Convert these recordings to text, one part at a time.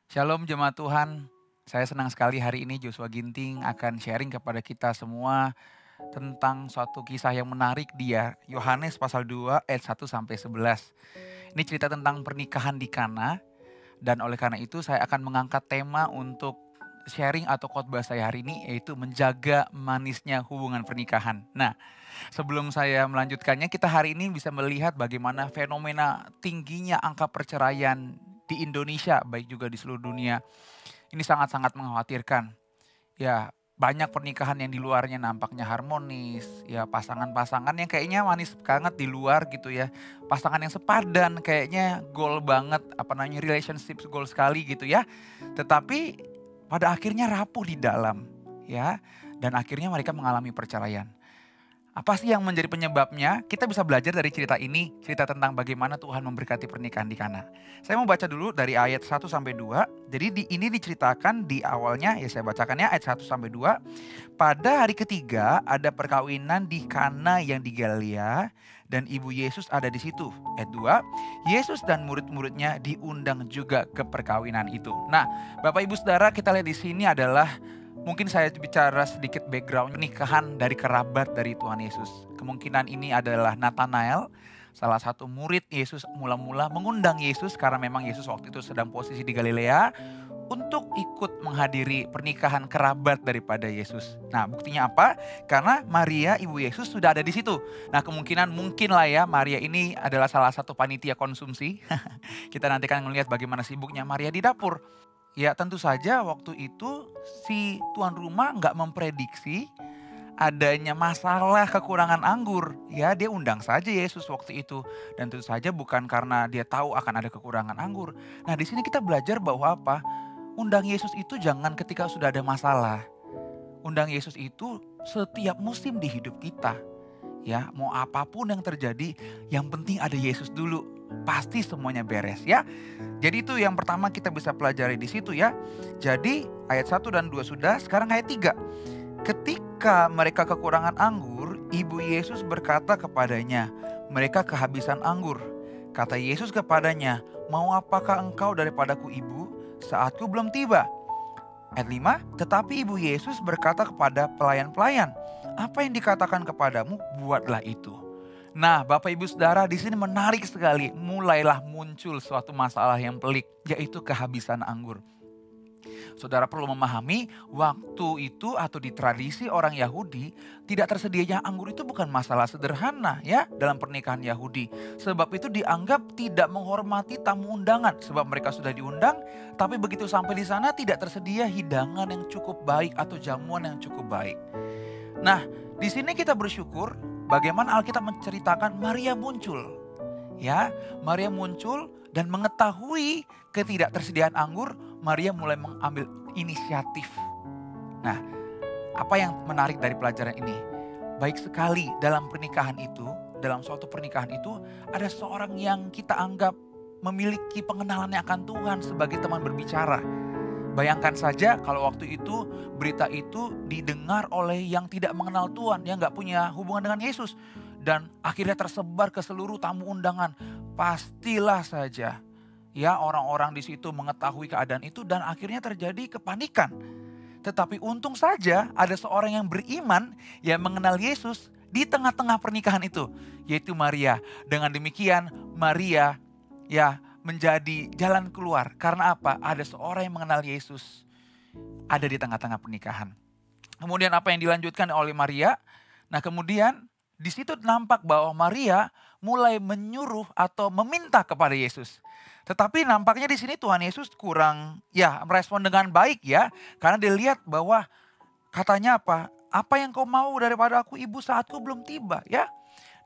Shalom jemaat Tuhan, saya senang sekali hari ini Joshua Ginting akan sharing kepada kita semua tentang suatu kisah yang menarik dia, Yohanes pasal 2 ayat 1 sampai 11. Ini cerita tentang pernikahan di Kana dan oleh karena itu saya akan mengangkat tema untuk sharing atau khotbah saya hari ini yaitu menjaga manisnya hubungan pernikahan. Nah, sebelum saya melanjutkannya kita hari ini bisa melihat bagaimana fenomena tingginya angka perceraian di Indonesia baik juga di seluruh dunia. Ini sangat-sangat mengkhawatirkan. Ya, banyak pernikahan yang di luarnya nampaknya harmonis, ya pasangan-pasangan yang kayaknya manis banget di luar gitu ya. Pasangan yang sepadan kayaknya goal banget, apa namanya relationship goal sekali gitu ya. Tetapi pada akhirnya rapuh di dalam ya dan akhirnya mereka mengalami perceraian. Apa sih yang menjadi penyebabnya? Kita bisa belajar dari cerita ini, cerita tentang bagaimana Tuhan memberkati pernikahan di Kana. Saya mau baca dulu dari ayat 1 sampai 2. Jadi ini diceritakan di awalnya, ya saya bacakannya ayat 1 sampai 2. Pada hari ketiga ada perkawinan di Kana yang di Galilea dan ibu Yesus ada di situ. Ayat 2, Yesus dan murid-muridnya diundang juga ke perkawinan itu. Nah, Bapak Ibu Saudara, kita lihat di sini adalah mungkin saya bicara sedikit background pernikahan dari kerabat dari Tuhan Yesus. Kemungkinan ini adalah Nathanael, salah satu murid Yesus mula-mula mengundang Yesus karena memang Yesus waktu itu sedang posisi di Galilea untuk ikut menghadiri pernikahan kerabat daripada Yesus. Nah, buktinya apa? Karena Maria ibu Yesus sudah ada di situ. Nah, kemungkinan mungkin lah ya Maria ini adalah salah satu panitia konsumsi. Kita nanti akan melihat bagaimana sibuknya Maria di dapur. Ya tentu saja waktu itu si tuan rumah nggak memprediksi adanya masalah kekurangan anggur. Ya dia undang saja Yesus waktu itu. Dan tentu saja bukan karena dia tahu akan ada kekurangan anggur. Nah di sini kita belajar bahwa apa? Undang Yesus itu jangan ketika sudah ada masalah. Undang Yesus itu setiap musim di hidup kita. Ya, mau apapun yang terjadi, yang penting ada Yesus dulu. Pasti semuanya beres ya. Jadi itu yang pertama kita bisa pelajari di situ ya. Jadi ayat 1 dan 2 sudah, sekarang ayat 3. Ketika mereka kekurangan anggur, ibu Yesus berkata kepadanya, mereka kehabisan anggur. Kata Yesus kepadanya, mau apakah engkau daripadaku ibu? Saatku belum tiba. Ayat 5, tetapi ibu Yesus berkata kepada pelayan-pelayan, apa yang dikatakan kepadamu, buatlah itu. Nah, Bapak Ibu Saudara, di sini menarik sekali. Mulailah muncul suatu masalah yang pelik, yaitu kehabisan anggur. Saudara perlu memahami, waktu itu atau di tradisi orang Yahudi, tidak tersedianya anggur itu bukan masalah sederhana ya dalam pernikahan Yahudi. Sebab itu dianggap tidak menghormati tamu undangan. Sebab mereka sudah diundang, tapi begitu sampai di sana tidak tersedia hidangan yang cukup baik atau jamuan yang cukup baik. Nah, di sini kita bersyukur bagaimana Alkitab menceritakan Maria muncul. Ya, Maria muncul dan mengetahui ketidaktersediaan anggur, Maria mulai mengambil inisiatif. Nah, apa yang menarik dari pelajaran ini? Baik sekali dalam pernikahan itu, dalam suatu pernikahan itu ada seorang yang kita anggap memiliki pengenalan akan Tuhan sebagai teman berbicara. Bayangkan saja kalau waktu itu berita itu didengar oleh yang tidak mengenal Tuhan, yang gak punya hubungan dengan Yesus. Dan akhirnya tersebar ke seluruh tamu undangan. Pastilah saja ya orang-orang di situ mengetahui keadaan itu dan akhirnya terjadi kepanikan. Tetapi untung saja ada seorang yang beriman yang mengenal Yesus di tengah-tengah pernikahan itu. Yaitu Maria. Dengan demikian Maria ya menjadi jalan keluar. Karena apa? Ada seorang yang mengenal Yesus ada di tengah-tengah pernikahan. Kemudian apa yang dilanjutkan oleh Maria? Nah kemudian di situ nampak bahwa Maria mulai menyuruh atau meminta kepada Yesus. Tetapi nampaknya di sini Tuhan Yesus kurang ya merespon dengan baik ya. Karena dia lihat bahwa katanya apa? Apa yang kau mau daripada aku ibu, saatku belum tiba ya.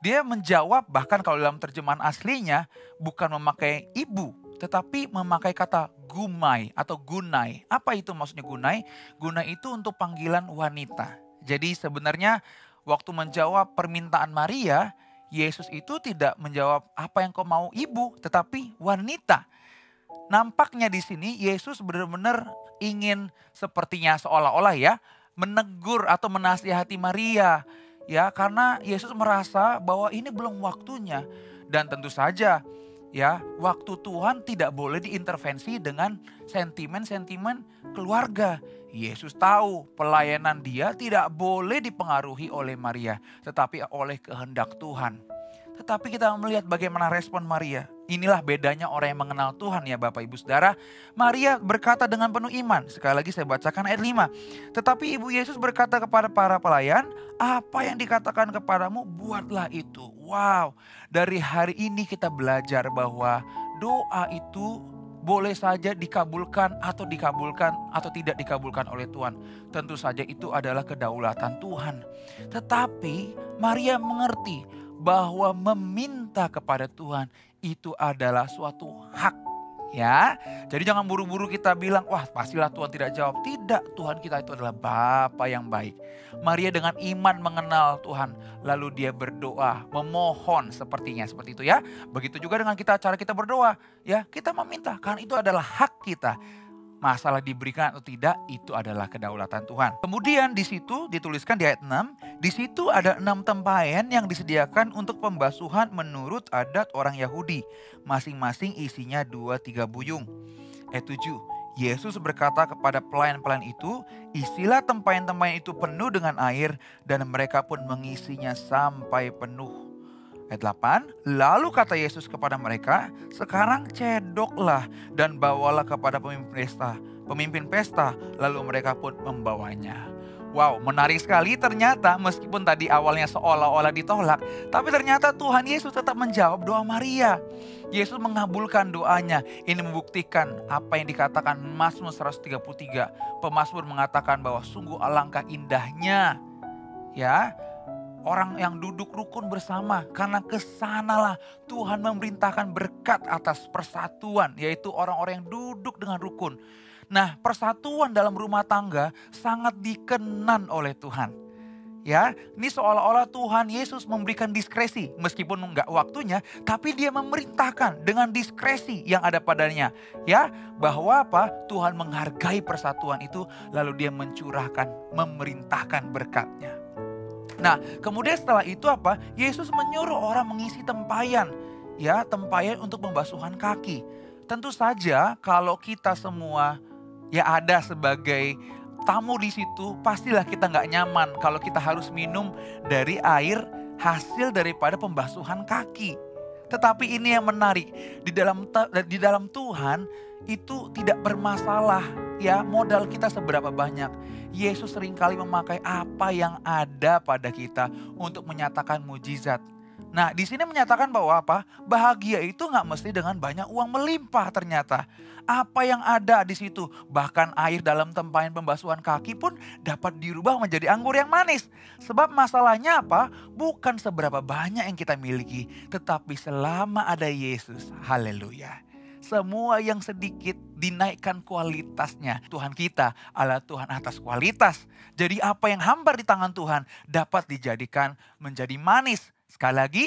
Dia menjawab bahkan kalau dalam terjemahan aslinya bukan memakai ibu. Tetapi memakai kata gumai atau gunai. Apa itu maksudnya gunai? Gunai itu untuk panggilan wanita. Jadi sebenarnya waktu menjawab permintaan Maria, Yesus itu tidak menjawab apa yang kau mau ibu, tetapi wanita. Nampaknya di sini Yesus benar-benar ingin sepertinya seolah-olah ya menegur atau menasihati Maria. Ya, karena Yesus merasa bahwa ini belum waktunya. Dan tentu saja Ya, waktu Tuhan tidak boleh diintervensi dengan sentimen-sentimen keluarga. Yesus tahu pelayanan dia tidak boleh dipengaruhi oleh Maria, tetapi oleh kehendak Tuhan. Tetapi kita melihat bagaimana respon Maria. Inilah bedanya orang yang mengenal Tuhan ya Bapak Ibu Saudara. Maria berkata dengan penuh iman. Sekali lagi saya bacakan ayat 5. Tetapi Ibu Yesus berkata kepada para pelayan, apa yang dikatakan kepadamu buatlah itu. Wow, dari hari ini kita belajar bahwa doa itu boleh saja dikabulkan atau tidak dikabulkan oleh Tuhan. Tentu saja itu adalah kedaulatan Tuhan. Tetapi Maria mengerti bahwa meminta kepada Tuhan itu adalah suatu hak. Ya, jadi jangan buru-buru kita bilang, wah pastilah Tuhan tidak jawab. Tidak, Tuhan kita itu adalah Bapa yang baik. Maria dengan iman mengenal Tuhan, lalu dia berdoa, memohon sepertinya seperti itu ya. Begitu juga dengan cara kita berdoa, ya kita meminta, karena itu adalah hak kita. Masalah diberikan atau tidak itu adalah kedaulatan Tuhan. Kemudian di situ dituliskan di ayat 6, di situ ada 6 tempayan yang disediakan untuk pembasuhan menurut adat orang Yahudi. Masing-masing isinya 2-3 buyung. Ayat 7, Yesus berkata kepada pelayan-pelayan itu, isilah tempayan-tempayan itu penuh dengan air dan mereka pun mengisinya sampai penuh. Ayat 8, lalu kata Yesus kepada mereka, sekarang cedoklah dan bawalah kepada pemimpin pesta, lalu mereka pun membawanya. Wow, menarik sekali ternyata meskipun tadi awalnya seolah-olah ditolak, tapi ternyata Tuhan Yesus tetap menjawab doa Maria. Yesus mengabulkan doanya. Ini membuktikan apa yang dikatakan Mazmur 133. Pemazmur mengatakan bahwa sungguh alangkah indahnya ya orang yang duduk rukun bersama, karena kesanalah Tuhan memerintahkan berkat atas persatuan, yaitu orang-orang yang duduk dengan rukun. Nah, persatuan dalam rumah tangga sangat dikenan oleh Tuhan. Ya, ini seolah-olah Tuhan Yesus memberikan diskresi, meskipun enggak waktunya, tapi dia memerintahkan dengan diskresi yang ada padanya. Ya, bahwa apa? Tuhan menghargai persatuan itu, lalu dia memerintahkan berkatnya. Nah, kemudian setelah itu apa? Yesus menyuruh orang mengisi tempayan. Ya, tempayan untuk pembasuhan kaki. Tentu saja kalau kita semua ya ada sebagai tamu di situ, pastilah kita nggak nyaman kalau kita harus minum dari air hasil daripada pembasuhan kaki. Tetapi ini yang menarik, di dalam Tuhan itu tidak bermasalah ya modal kita seberapa banyak. Yesus seringkali memakai apa yang ada pada kita untuk menyatakan mujizat. Nah, di sini menyatakan bahwa apa? Bahagia itu nggak mesti dengan banyak uang melimpah ternyata. Apa yang ada di situ, bahkan air dalam tempayan pembasuhan kaki pun dapat dirubah menjadi anggur yang manis. Sebab masalahnya apa? Bukan seberapa banyak yang kita miliki, tetapi selama ada Yesus. Haleluya. Semua yang sedikit dinaikkan kualitasnya. Tuhan kita adalah Tuhan atas kualitas. Jadi apa yang hambar di tangan Tuhan dapat dijadikan menjadi manis. Sekali lagi,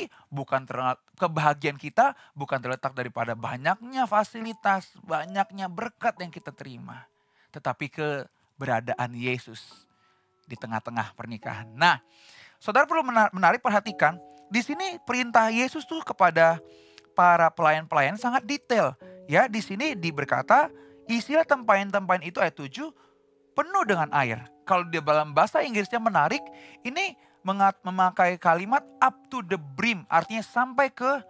kebahagiaan kita bukan terletak daripada banyaknya fasilitas, banyaknya berkat yang kita terima. Tetapi keberadaan Yesus di tengah-tengah pernikahan. Nah, saudara perlu menarik perhatikan, di sini perintah Yesus tuh kepada para pelayan-pelayan sangat detail. Ya, di sini berkata, isilah tempayan-tempayan itu ayat 7 penuh dengan air. Kalau di dalam bahasa Inggrisnya menarik, ini memakai kalimat up to the brim, artinya sampai ke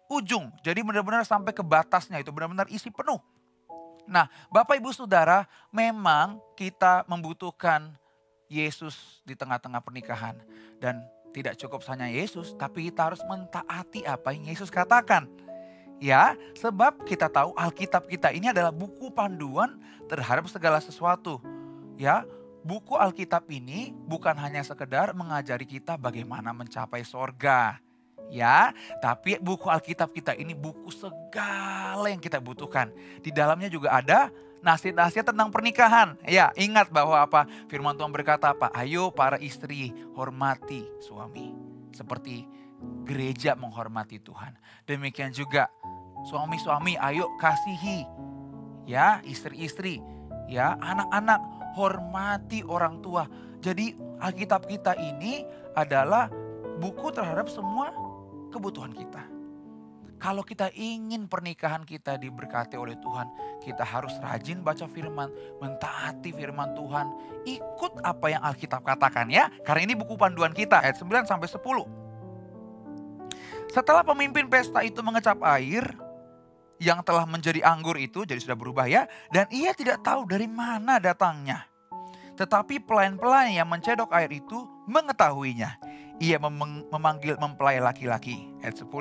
ujung. Jadi benar-benar sampai ke batasnya, itu benar-benar isi penuh. Nah, Bapak Ibu Saudara, memang kita membutuhkan Yesus di tengah-tengah pernikahan. Dan tidak cukup hanya Yesus, tapi kita harus mentaati apa yang Yesus katakan. Ya, sebab kita tahu Alkitab kita ini adalah buku panduan terhadap segala sesuatu. Ya, buku Alkitab ini bukan hanya sekedar mengajari kita bagaimana mencapai sorga. Ya, tapi buku Alkitab kita ini buku segala yang kita butuhkan. Di dalamnya juga ada nasihat-nasihat tentang pernikahan. Ya, ingat bahwa apa? Firman Tuhan berkata apa? Ayo para istri hormati suami. Seperti gereja menghormati Tuhan. Demikian juga suami-suami ayo kasihi. Ya, istri-istri. Ya, anak-anak hormati orang tua. Jadi Alkitab kita ini adalah buku terhadap semua kebutuhan kita. Kalau kita ingin pernikahan kita diberkati oleh Tuhan, kita harus rajin baca firman, mentaati firman Tuhan, ikut apa yang Alkitab katakan ya. Karena ini buku panduan kita ayat 9 sampai 10. Setelah pemimpin pesta itu mengecap air yang telah menjadi anggur itu, jadi sudah berubah ya, dan ia tidak tahu dari mana datangnya. Tetapi pelayan-pelayan yang mencedok air itu mengetahuinya. Ia memanggil mempelai laki-laki. Ayat 10.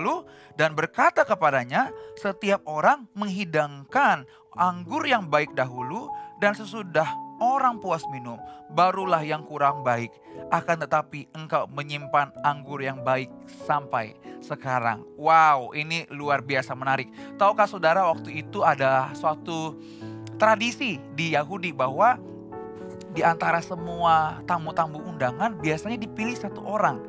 Dan berkata kepadanya, setiap orang menghidangkan anggur yang baik dahulu, dan sesudah orang puas minum, barulah yang kurang baik. Akan tetapi engkau menyimpan anggur yang baik sampai sekarang. Wow, ini luar biasa menarik. Tahukah saudara, waktu itu ada suatu tradisi di Yahudi bahwa di antara semua tamu-tamu undangan biasanya dipilih satu orang,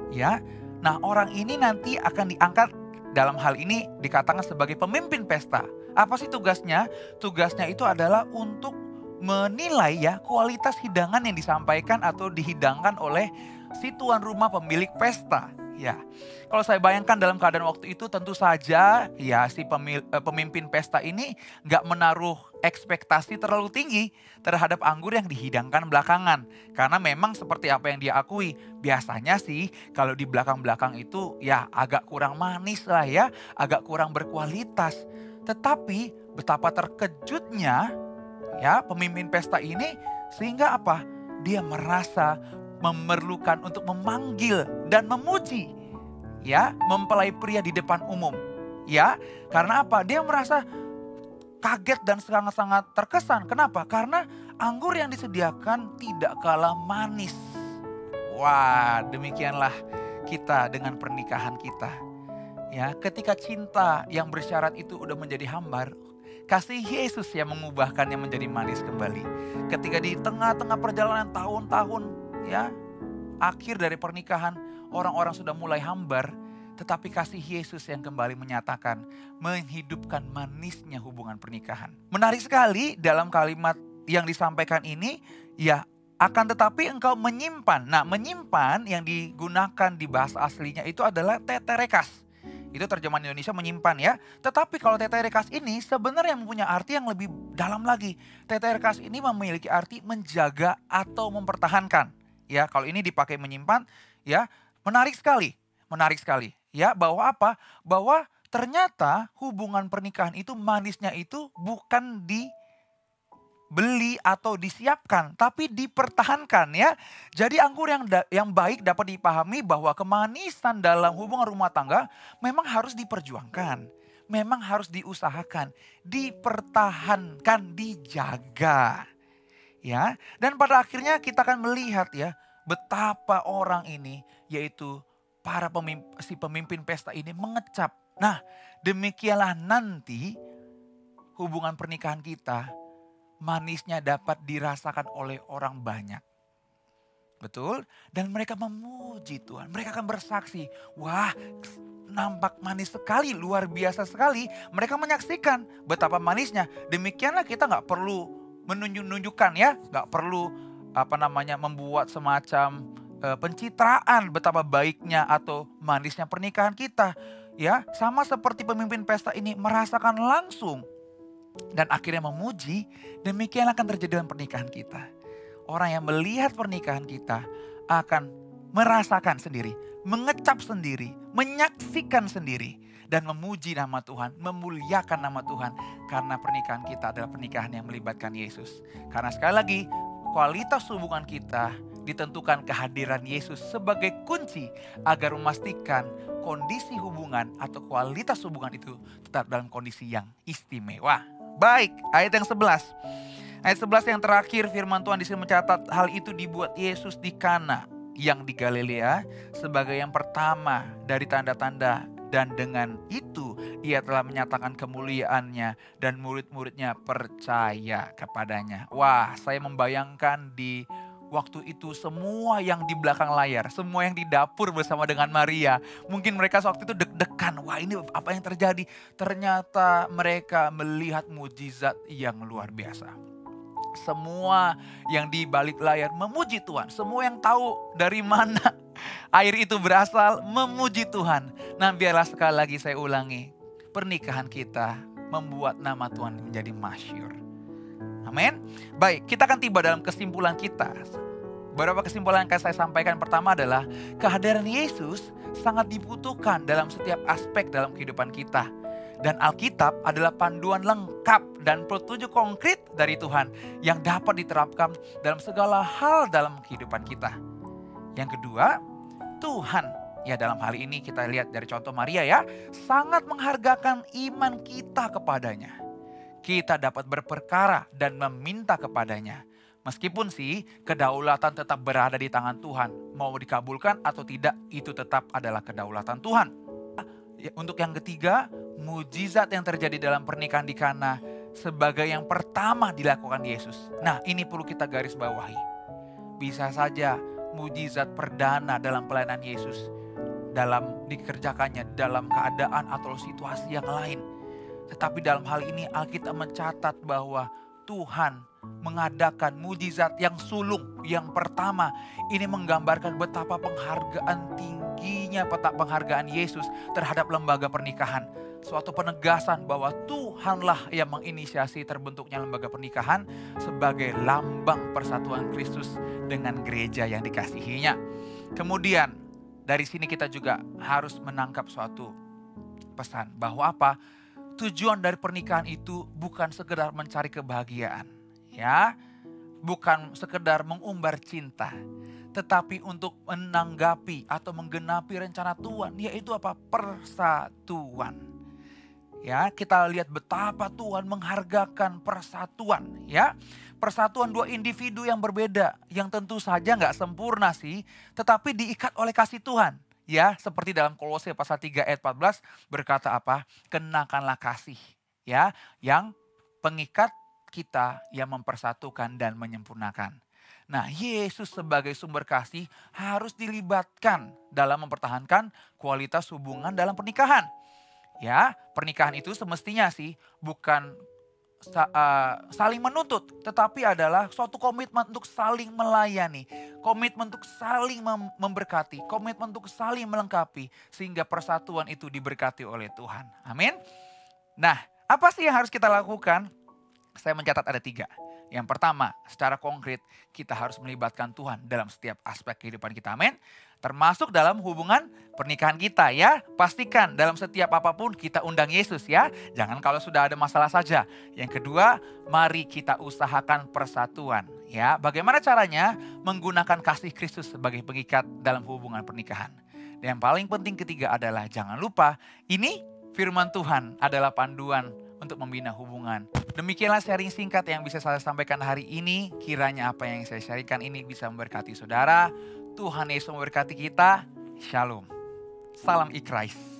ya. Nah, orang ini nanti akan diangkat, dalam hal ini dikatakan sebagai pemimpin pesta. Apa sih tugasnya? Tugasnya itu adalah untuk menilai ya kualitas hidangan yang disampaikan atau dihidangkan oleh si tuan rumah pemilik pesta. Ya, kalau saya bayangkan dalam keadaan waktu itu tentu saja ya si pemimpin pesta ini nggak menaruh ekspektasi terlalu tinggi terhadap anggur yang dihidangkan belakangan. Karena memang seperti apa yang dia akui, biasanya sih kalau di belakang-belakang itu ya agak kurang manis lah ya, agak kurang berkualitas. Tetapi betapa terkejutnya ya pemimpin pesta ini, sehingga apa? Dia merasa memerlukan untuk memanggil dan memuji ya mempelai pria di depan umum. Ya, karena apa? Dia merasa kaget dan sangat-sangat terkesan. Kenapa? Karena anggur yang disediakan tidak kalah manis. Wah, demikianlah kita dengan pernikahan kita. Ya, ketika cinta yang bersyarat itu udah menjadi hambar, kasih Yesus yang mengubahkannya menjadi manis kembali. Ketika di tengah-tengah perjalanan tahun-tahun ya, akhir dari pernikahan, orang-orang sudah mulai hambar, tetapi kasih Yesus yang kembali menyatakan, menghidupkan manisnya hubungan pernikahan. Menarik sekali dalam kalimat yang disampaikan ini, ya akan tetapi engkau menyimpan. Nah, menyimpan yang digunakan di bahasa aslinya itu adalah teterekas. Itu terjemahan Indonesia menyimpan ya. Tetapi kalau teterekas ini sebenarnya mempunyai arti yang lebih dalam lagi. Teterekas ini memiliki arti menjaga atau mempertahankan. Ya, kalau ini dipakai menyimpan, ya menarik sekali. Menarik sekali. Ya, bahwa apa? Bahwa ternyata hubungan pernikahan itu manisnya itu bukan dibeli atau disiapkan, tapi dipertahankan ya. Jadi anggur yang baik dapat dipahami bahwa kemanisan dalam hubungan rumah tangga memang harus diperjuangkan, memang harus diusahakan, dipertahankan, dijaga. Ya, dan pada akhirnya kita akan melihat ya betapa orang ini, yaitu si pemimpin pesta ini mengecap. Nah, demikianlah nanti hubungan pernikahan kita manisnya dapat dirasakan oleh orang banyak. Betul? Dan mereka memuji Tuhan. Mereka akan bersaksi, wah nampak manis sekali, luar biasa sekali. Mereka menyaksikan betapa manisnya. Demikianlah kita gak perlu menunjukkan ya, gak perlu membuat semacam pencitraan betapa baiknya atau manisnya pernikahan kita. Ya, sama seperti pemimpin pesta ini merasakan langsung dan akhirnya memuji, demikian akan terjadi dalam pernikahan kita. Orang yang melihat pernikahan kita akan merasakan sendiri, mengecap sendiri, menyaksikan sendiri, dan memuji nama Tuhan, memuliakan nama Tuhan. Karena pernikahan kita adalah pernikahan yang melibatkan Yesus. Karena sekali lagi, kualitas hubungan kita ditentukan kehadiran Yesus sebagai kunci agar memastikan kondisi hubungan atau kualitas hubungan itu tetap dalam kondisi yang istimewa. Baik, ayat yang 11. Ayat 11 yang terakhir, firman Tuhan di sini mencatat, hal itu dibuat Yesus di Kana yang di Galilea sebagai yang pertama dari tanda-tanda, dan dengan itu ia telah menyatakan kemuliaannya dan murid-muridnya percaya kepadanya. Wah, saya membayangkan di waktu itu semua yang di belakang layar, semua yang di dapur bersama dengan Maria, mungkin mereka waktu itu deg-degan. Wah, ini apa yang terjadi? Ternyata mereka melihat mujizat yang luar biasa. Semua yang di balik layar memuji Tuhan. Semua yang tahu dari mana air itu berasal memuji Tuhan. Nah, biarlah sekali lagi saya ulangi. pernikahan kita membuat nama Tuhan menjadi masyhur. Amin. Baik, kita akan tiba dalam kesimpulan kita. Beberapa kesimpulan yang akan saya sampaikan. Pertama adalah kehadiran Yesus sangat dibutuhkan dalam setiap aspek dalam kehidupan kita. Dan Alkitab adalah panduan lengkap dan petunjuk konkret dari Tuhan yang dapat diterapkan dalam segala hal dalam kehidupan kita. Yang kedua, Tuhan, ya dalam hal ini kita lihat dari contoh Maria ya, sangat menghargakan iman kita kepadanya. Kita dapat berperkara dan meminta kepadanya. Meskipun sih kedaulatan tetap berada di tangan Tuhan, mau dikabulkan atau tidak itu tetap adalah kedaulatan Tuhan. Untuk yang ketiga, mujizat yang terjadi dalam pernikahan di Kana sebagai yang pertama dilakukan Yesus. Nah, ini perlu kita garis bawahi. Bisa saja mujizat perdana dalam pelayanan Yesus dalam dikerjakannya dalam keadaan atau situasi yang lain. Tetapi dalam hal ini Alkitab mencatat bahwa Tuhan mengadakan mujizat yang sulung, yang pertama. Ini menggambarkan betapa penghargaan tingginya penghargaan Yesus terhadap lembaga pernikahan. Suatu penegasan bahwa Tuhanlah yang menginisiasi terbentuknya lembaga pernikahan sebagai lambang persatuan Kristus dengan gereja yang dikasihinya. Kemudian dari sini kita juga harus menangkap suatu pesan bahwa apa? Tujuan dari pernikahan itu bukan sekedar mencari kebahagiaan, ya, bukan sekedar mengumbar cinta, tetapi untuk menanggapi atau menggenapi rencana Tuhan, yaitu apa? Persatuan. Ya, kita lihat betapa Tuhan menghargakan persatuan, ya. Persatuan dua individu yang berbeda, yang tentu saja nggak sempurna sih, tetapi diikat oleh kasih Tuhan. Ya, seperti dalam Kolose pasal 3 ayat 14 berkata apa? Kenakanlah kasih, ya, yang pengikat kita yang mempersatukan dan menyempurnakan. Nah, Yesus sebagai sumber kasih harus dilibatkan dalam mempertahankan kualitas hubungan dalam pernikahan. Ya, pernikahan itu semestinya sih bukan saling menuntut, tetapi adalah suatu komitmen untuk saling melayani, komitmen untuk saling memberkati, komitmen untuk saling melengkapi, sehingga persatuan itu diberkati oleh Tuhan. Amin. Nah, apa sih yang harus kita lakukan? Saya mencatat ada 3. Yang pertama, secara konkret kita harus melibatkan Tuhan dalam setiap aspek kehidupan kita. Amin. Termasuk dalam hubungan pernikahan kita ya. Pastikan dalam setiap apapun kita undang Yesus ya. Jangan kalau sudah ada masalah saja. Yang kedua, mari kita usahakan persatuan ya. Bagaimana caranya? Menggunakan kasih Kristus sebagai pengikat dalam hubungan pernikahan. Dan yang paling penting ketiga adalah jangan lupa ini firman Tuhan adalah panduan untuk membina hubungan. Demikianlah sharing singkat yang bisa saya sampaikan hari ini. Kiranya apa yang saya sharingkan ini bisa memberkati saudara. Tuhan Yesus memberkati kita. Shalom. Salam iKhris.